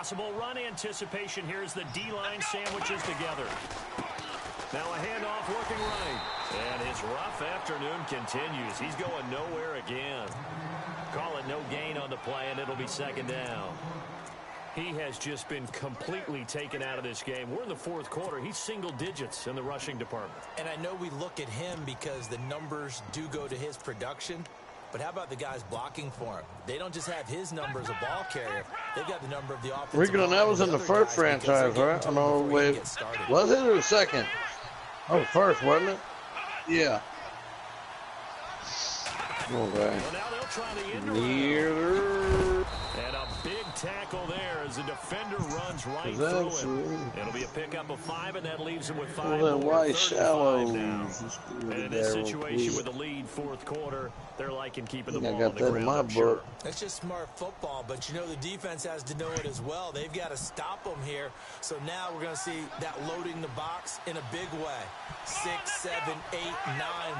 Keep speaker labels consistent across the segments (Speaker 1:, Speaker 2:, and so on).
Speaker 1: Possible run anticipation here as the D-line sandwiches together. Now a handoff working right. And his rough afternoon continues. He's going nowhere again. Call it no gain on the play, and it'll be second down. He has just been completely taken out of this game. We're in the fourth quarter. He's single digits in the rushing department.
Speaker 2: And I know we look at him because the numbers do go to his production. But how about the guys blocking for him? They don't just have his number as a ball carrier. They've got the number of the offensive.
Speaker 3: Rico, that was in the first franchise, right? No, wait. Was it or the second? Oh, first, wasn't it? Yeah. Okay.
Speaker 1: Well, now they'll try the end
Speaker 3: Neither.
Speaker 1: And a big tackle there as the defender runs right through him. It'll be a pickup of 5, and that leaves him with 5
Speaker 3: well,
Speaker 1: more.
Speaker 3: why shallow
Speaker 1: Now. And in this situation with the lead fourth quarter, they're liking keeping the ball
Speaker 3: I got
Speaker 1: on the
Speaker 3: that
Speaker 1: ground.
Speaker 3: in my book.
Speaker 2: That's just smart football, but you know the defense has to know it as well. They've got to stop them here. So now we're going to see that loading the box in a big way. 6, 7, 8, 9,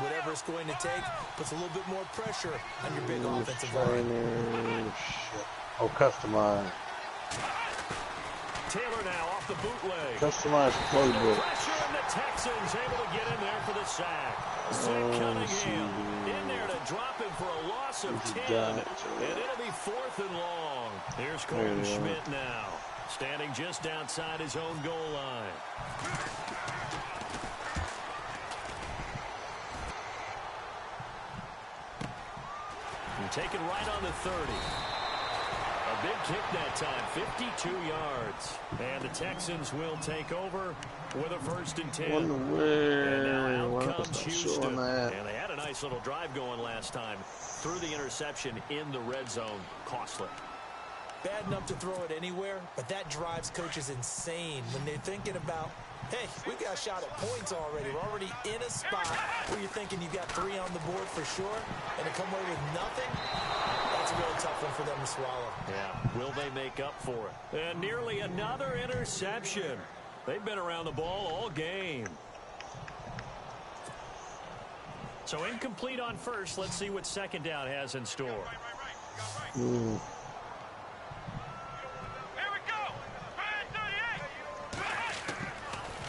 Speaker 2: whatever it's going to take, puts a little bit more pressure on your big offensive line.
Speaker 3: Oh, customized.
Speaker 1: Taylor now off the bootleg.
Speaker 3: Customized playbook.
Speaker 1: Pressure, and the Texans able to get in there for the sack. Zach Cunningham in there to drop him for a loss of 10. And it'll be 4th and long. Here's Colton Schmidt now, standing just outside his own goal line. And taken right on the 30. A big kick that time, 52 yards. And the Texans will take over with a 1st and 10. And now out comes Houston. And they had a nice little drive going last time. Threw the interception in the red zone. Costly.
Speaker 2: Bad enough to throw it anywhere, but that drives coaches insane when they're thinking about, hey, we've got a shot at points already. We're already in a spot where you're thinking you've got 3 on the board for sure, and to come away with nothing, that's a really tough one for them to swallow.
Speaker 1: Yeah, will they make up for it? And nearly another interception. They've been around the ball all game. So incomplete on first. Let's see what second down has in store.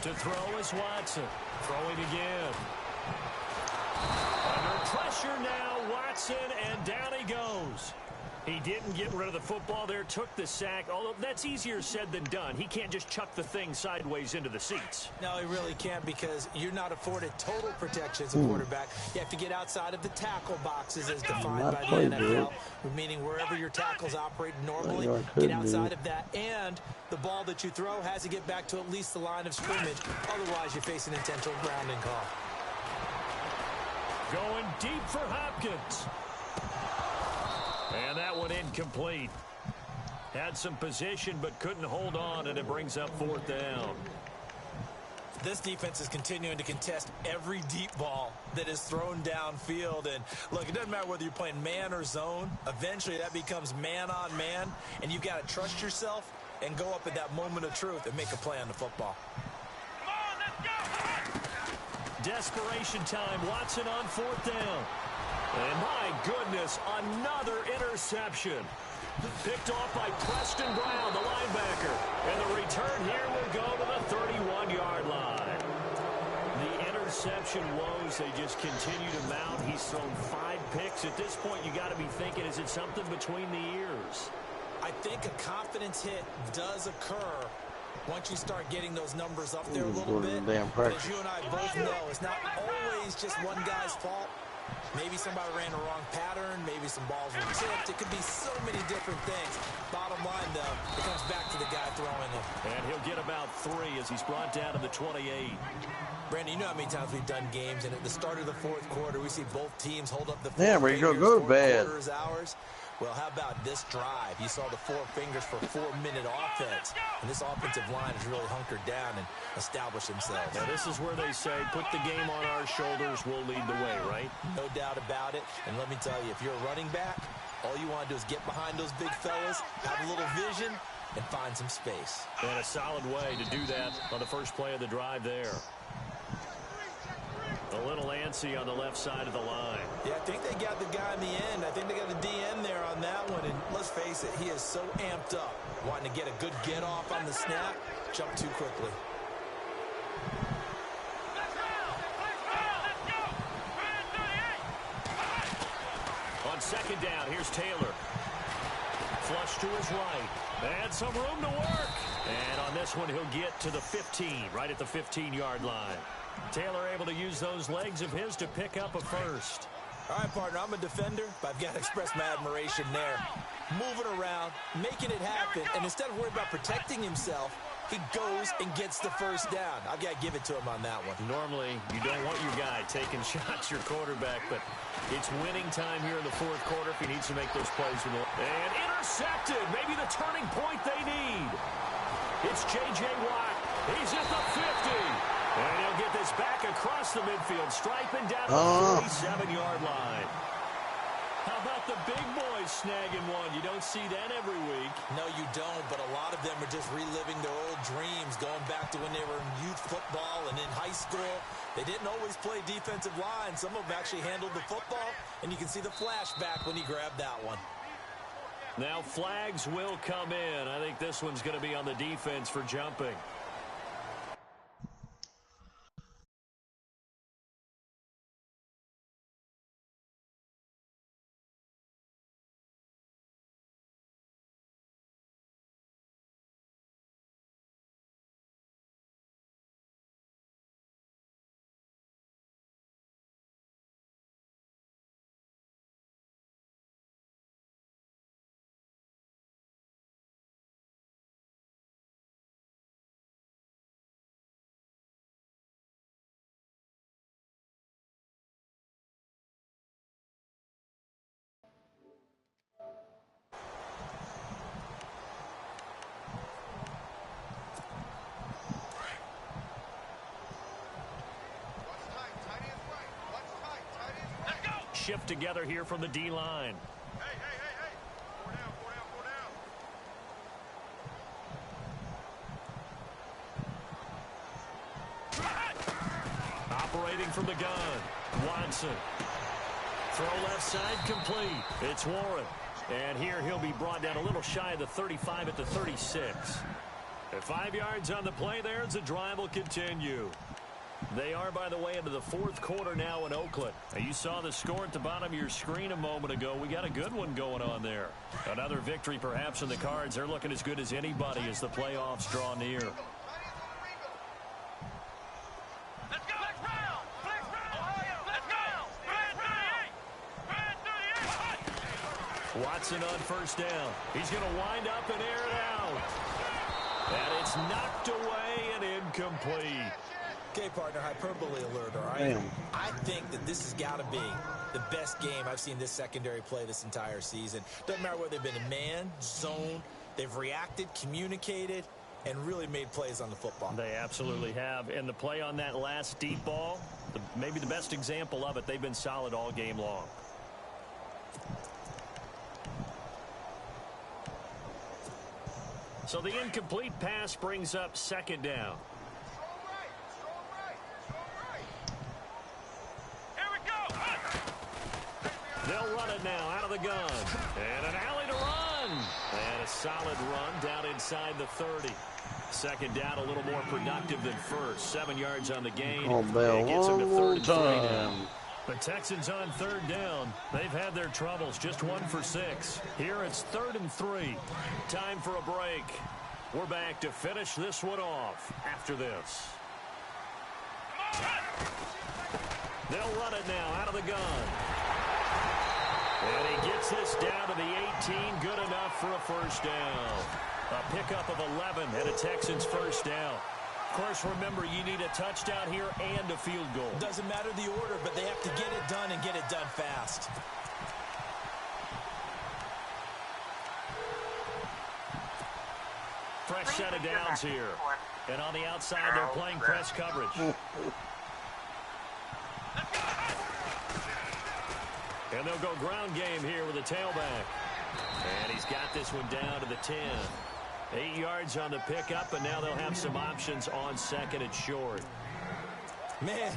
Speaker 1: To throw is Watson. Throwing again. Under pressure now, Watson, and down he goes. He didn't get rid of the football there, took the sack, although that's easier said than done. He can't just chuck the thing sideways into the seats.
Speaker 2: No, he really can't because you're not afforded total protection as a quarterback. You have to get outside of the tackle boxes as defined by the NFL, meaning wherever your tackles operate normally, get outside of that. And the ball that you throw has to get back to at least the line of scrimmage. Otherwise, you're facing intentional grounding call.
Speaker 1: Going deep for Hopkins. And that one incomplete. Had some position but couldn't hold on, and it brings up 4th down.
Speaker 2: This defense is continuing to contest every deep ball that is thrown downfield. And look, it doesn't matter whether you're playing man or zone. Eventually that becomes man on man, and you've got to trust yourself and go up at that moment of truth and make a play on the football.
Speaker 1: Come on, let's go. Desperation time. Watson on 4th down. And my goodness, another interception. Picked off by Preston Brown, the linebacker. And the return here will go to the 31-yard line. The interception woes, they just continue to mount. He's thrown 5 picks. At this point, you got to be thinking, is it something between the ears?
Speaker 2: I think a confidence hit does occur once you start getting those numbers up there a little bit. But as you and I both know, it's not always just one guy's fault. Maybe somebody ran the wrong pattern. Maybe some balls were tipped. It could be so many different things. Bottom line, though, it comes back to the guy throwing them.
Speaker 1: And he'll get about 3 as he's brought down to the 28.
Speaker 2: Brandon, you know how many times we've done games, and at the start of the fourth quarter, we see both teams hold up the
Speaker 3: Yeah, where you go to bed.
Speaker 2: Hours. Well, how about this drive? You saw the 4 fingers for 4-minute offense. And this offensive line has really hunkered down and established themselves.
Speaker 1: Now, this is where they say, put the game on our shoulders, we'll lead the way, right?
Speaker 2: No doubt about it. And let me tell you, if you're a running back, all you want to do is get behind those big fellas, have a little vision, and find some space.
Speaker 1: And a solid way to do that on the first play of the drive there. A A little antsy on the left side of the line.
Speaker 2: Yeah, I think they got the guy in the end. I think they got the DN there on that one. And let's face it, he is so amped up, wanting to get a good get off on the snap, jump too quickly.
Speaker 1: On second down, here's Taylor. Flush to his right. And some room to work. And on this one, he'll get to the 15, right at the 15-yard line. Taylor able to use those legs of his to pick up a first.
Speaker 2: All right, partner, I'm a defender, but I've got to express my admiration there. Moving around, making it happen, and instead of worrying about protecting himself, he goes and gets the first down. I've got to give it to him on that one.
Speaker 1: Normally, you don't want your guy taking shots, your quarterback, but it's winning time here in the fourth quarter if he needs to make those plays. And intercepted, maybe the turning point they need. It's J.J. Watt. He's at the 50. And he'll get this back across the midfield, striping down the 47-yard line. How about the big boys snagging one? You don't see that every week.
Speaker 2: No, you don't, but a lot of them are just reliving their old dreams, going back to when they were in youth football and in high school. They didn't always play defensive line. Some of them actually handled the football, and you can see the flashback when he grabbed that one.
Speaker 1: Now flags will come in. I think this one's going to be on the defense for jumping. Shift together here from the D-line.
Speaker 4: Hey. Four down.
Speaker 1: Operating from the gun. Watson. Throw left side complete. It's Warren. And here he'll be brought down a little shy of the 35 at the 36. At 5 yards on the play there as the drive will continue. They are, by the way, into the fourth quarter now in Oakland. Now, you saw the score at the bottom of your screen a moment ago. We got a good one going on there. Another victory perhaps in the cards. They're looking as good as anybody as the playoffs draw near. Watson on first down. He's going to wind up and air it out. And it's knocked away and incomplete.
Speaker 2: Okay, partner, hyperbole alert, all right?
Speaker 3: Damn.
Speaker 2: I think that this has got to be the best game I've seen this secondary play this entire season. Doesn't matter whether they've been in man, zone, they've reacted, communicated, and really made plays on the football.
Speaker 1: They absolutely have. And the play on that last deep ball, maybe the best example of it, they've been solid all game long. So the incomplete pass brings up second down. They'll run it now out of the gun. And an alley to run. And a solid run down inside the 30. Second down a little more productive than first. 7 yards on the gain.
Speaker 3: Oh, Bell,
Speaker 1: It gets him to
Speaker 3: one
Speaker 1: third
Speaker 3: more
Speaker 1: and 3
Speaker 3: time.
Speaker 1: now. The Texans on third down. They've had their troubles. Just 1 for 6. Here it's 3rd and 3. Time for a break. We're back to finish this one off after this. They'll run it now out of the gun. And he gets this down to the 18. Good enough for a first down. A pickup of 11 and a Texans first down. Of course, remember, you need a touchdown here and a field goal.
Speaker 2: Doesn't matter the order, but they have to get it done and get it done fast.
Speaker 1: Fresh set of downs here. And on the outside, they're playing press coverage. And they'll go ground game here with a tailback. And he's got this one down to the 10. 8 yards on the pickup, and now they'll have some options on second and short.
Speaker 2: Man,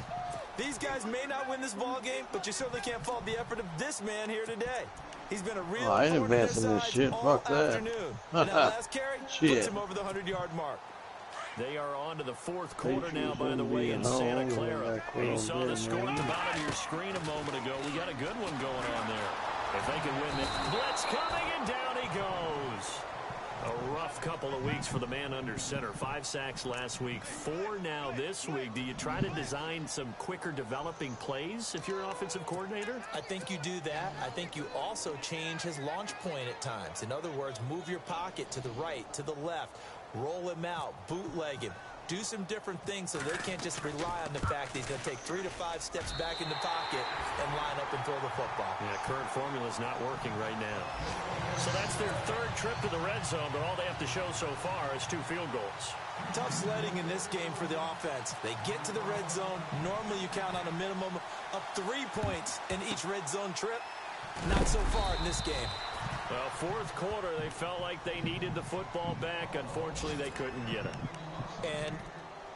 Speaker 2: These guys may not win this ball game, but you certainly can't fault the effort of this man here today. He's been a real
Speaker 3: I ain't
Speaker 2: thorn in their
Speaker 3: advancing this
Speaker 2: sides
Speaker 3: shit.
Speaker 2: all
Speaker 3: Fuck that.
Speaker 2: afternoon. And that last carry puts him over the 100-yard mark.
Speaker 1: They are on to the fourth quarter now, by the way, in Santa Clara. You saw the score at the bottom of your screen a moment ago. We got a good one going on there. If they can win this, blitz coming, and down he goes. A rough couple of weeks for the man under center. 5 sacks last week, 4 now this week. Do you try to design some quicker developing plays if you're an offensive coordinator?
Speaker 2: I think you do that. I think you also change his launch point at times. In other words, move your pocket to the right, to the left, roll him out, bootleg him. Do some different things so they can't just rely on the fact that he's going to take 3 to 5 steps back in the pocket and line up and throw the football.
Speaker 1: Yeah, current formula is not working right now. So that's their 3rd trip to the red zone, but all they have to show so far is 2 field goals.
Speaker 2: Tough sledding in this game for the offense. They get to the red zone. Normally you count on a minimum of 3 points in each red zone trip. Not so far in this game.
Speaker 1: Well, 4th quarter, they felt like they needed the football back. Unfortunately, they couldn't get it.
Speaker 2: And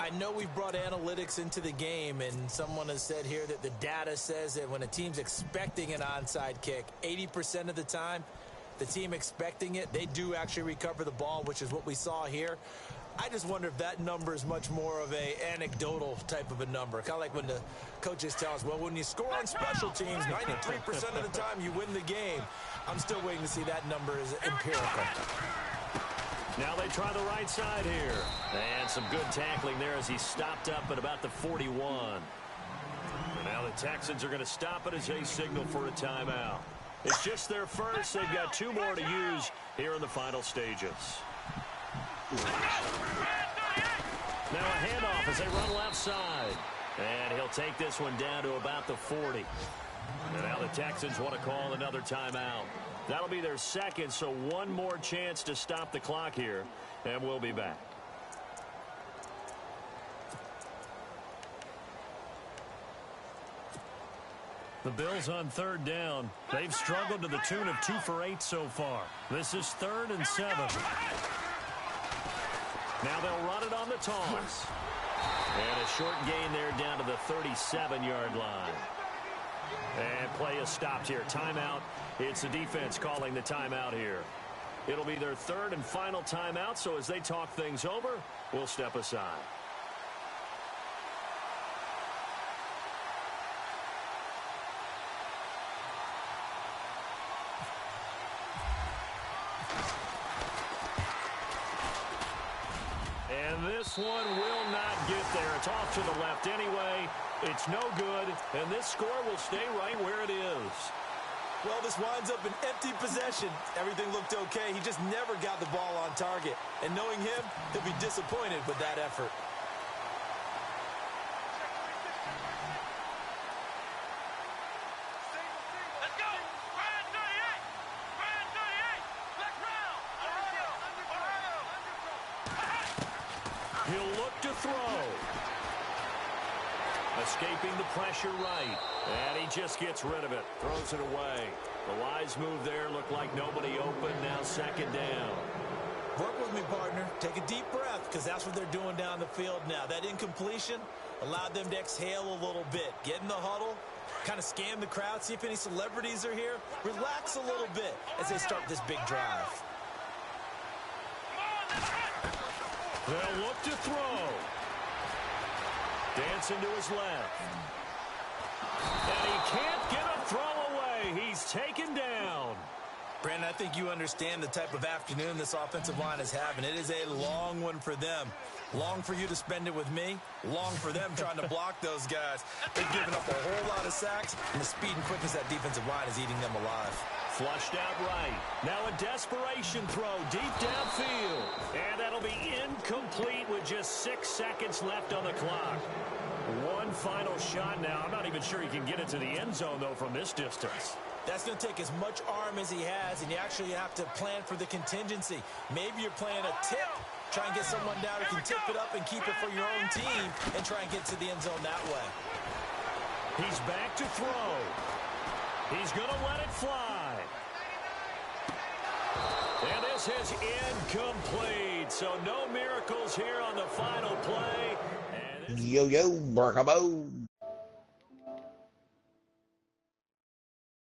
Speaker 2: I know we've brought analytics into the game, and someone has said here that the data says that when a team's expecting an onside kick, 80% of the time, the team expecting it, they do actually recover the ball, which is what we saw here. I just wonder if that number is much more of a anecdotal type of a number. Kind of like when the coaches tell us, well, when you score on special teams, 93% of the time you win the game. I'm still waiting to see that number is empirical.
Speaker 1: Now they try the right side here. And some good tackling there as he stopped up at about the 41. And now the Texans are going to stop it as they signal for a timeout. It's just their first. They've got 2 more to use here in the final stages. Now a handoff as they run left side. And he'll take this one down to about the 40. And now the Texans want to call another timeout. That'll be their 2nd, so 1 more chance to stop the clock here, and we'll be back. The Bills on 3rd down. They've struggled to the tune of 2 for 8 so far. This is 3rd and 7. Now they'll run it on the toss. And a short gain there down to the 37-yard line. And play is stopped here. Timeout. It's the defense calling the timeout here. It'll be their 3rd and final timeout, so as they talk things over, we'll step aside. And this one will not get there. It's off to the left anyway. It's no good, and this score will stay right where it is.
Speaker 2: Well, this winds up an empty possession. Everything looked okay. He just never got the ball on target. And knowing him, he'll be disappointed with that effort.
Speaker 4: Let's go! Brand 38! Brand 38! Black round!
Speaker 1: He'll look to throw. Escaping the pressure right. And he just gets rid of it. Throws it away. The wise move there. Looked like nobody open. Now 2nd down.
Speaker 2: Work with me, partner. Take a deep breath, because that's what they're doing down the field now. That incompletion allowed them to exhale a little bit. Get in the huddle. Kind of scan the crowd. See if any celebrities are here. Relax a little bit as they start this big drive.
Speaker 1: They'll look to throw. Dancing to his left. And he can't get a throw away. He's taken down.
Speaker 2: Brandon, I think you understand the type of afternoon this offensive line is having. It is a long one for them. Long for you to spend it with me. Long for them trying to block those guys. They've given up a whole lot of sacks, and the speed and quickness that defensive line is eating them alive.
Speaker 1: Flushed out right. Now a desperation throw deep downfield. And that'll be incomplete with just 6 seconds left on the clock. One final shot now. I'm not even sure he can get it to the end zone, though, from this distance.
Speaker 2: That's going to take as much arm as he has, and you actually have to plan for the contingency. Maybe you're playing a tip. Try and get someone down who can tip it up and keep it for your own team and try and get to the end zone that way.
Speaker 1: He's back to throw. He's going to let it fly. And this is incomplete. So no miracles here on the final play.
Speaker 3: Yo, Barkabo.